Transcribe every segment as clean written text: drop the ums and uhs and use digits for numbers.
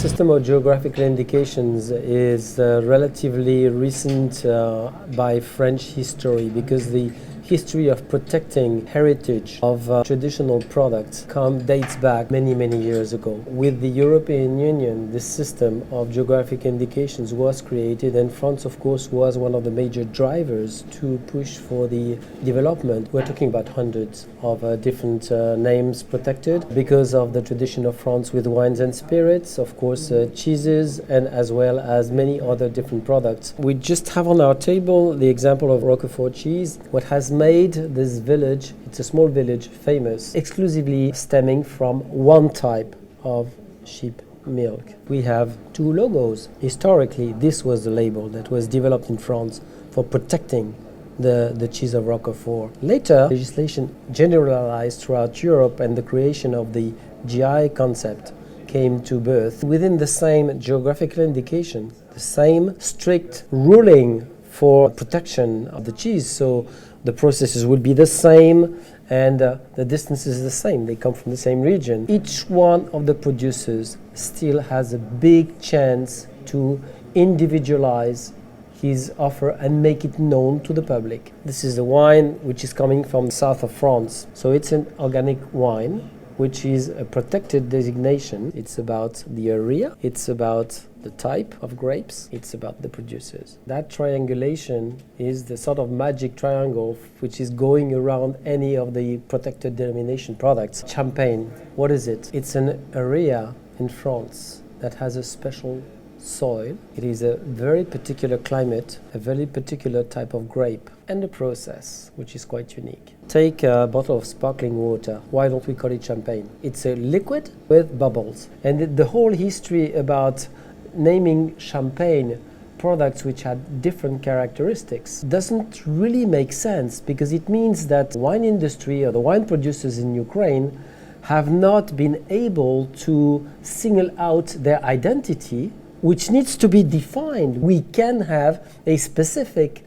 system of geographical indications is relatively recent by French history because the history of protecting heritage of traditional products dates back many years ago. With the European Union, this system of geographic indications was created, and France, of course, was one of the major drivers to push for the development. We're talking about hundreds of different names protected because of the tradition of France with wines and spirits, of course, cheeses, and as well as many other different products. We just have on our table the example of Roquefort cheese. What has made this village, it's a small village, famous, exclusively stemming from one type of sheep milk. We have two logos. Historically, this was the label that was developed in France for protecting the cheese of Roquefort. Later, legislation generalized throughout Europe and the creation of the GI concept came to birth. Within the same geographical indication, the same strict ruling for protection of the cheese, so the processes would be the same and the distance is the same. They come from the same region. Each one of the producers still has a big chance to individualize his offer and make it known to the public. This is a wine which is coming from the south of France. So it's an organic wine, which is a protected designation. It's about the area, it's about the type of grapes, it's about the producers. That triangulation is the sort of magic triangle which is going around any of the protected denomination products. Champagne, what is it? It's an area in France that has a special soil. It is a very particular climate, a very particular type of grape, and a process which is quite unique. Take a bottle of sparkling water. Why don't we call it champagne? It's a liquid with bubbles. And the whole history about naming champagne products which had different characteristics doesn't really make sense, because it means that the wine industry or the wine producers in Ukraine have not been able to single out their identity, which needs to be defined. We can have a specific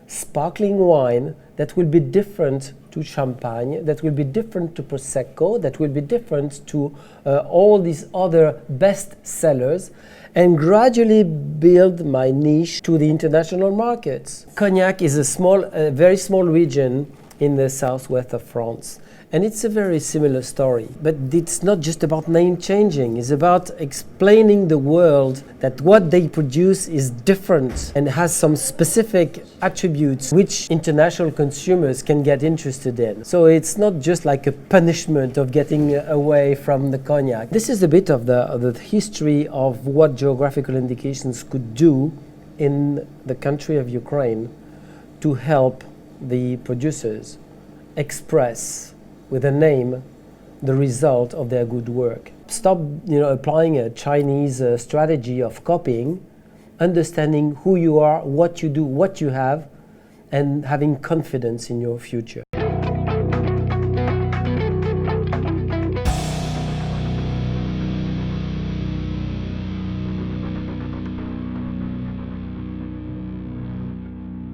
sparkling wine that will be different to champagne, that will be different to prosecco, that will be different to all these other best sellers, and gradually build my niche to the international markets. Cognac is a very small region in the southwest of France. And it's a very similar story, but it's not just about name changing. It's about explaining the world that what they produce is different and has some specific attributes which international consumers can get interested in. So it's not just like a punishment of getting away from the cognac. This is a bit of the history of what geographical indications could do in the country of Ukraine to help the producers express with a name the result of their good work. Stop, applying a Chinese strategy of copying, understanding who you are, what you do, what you have, and having confidence in your future.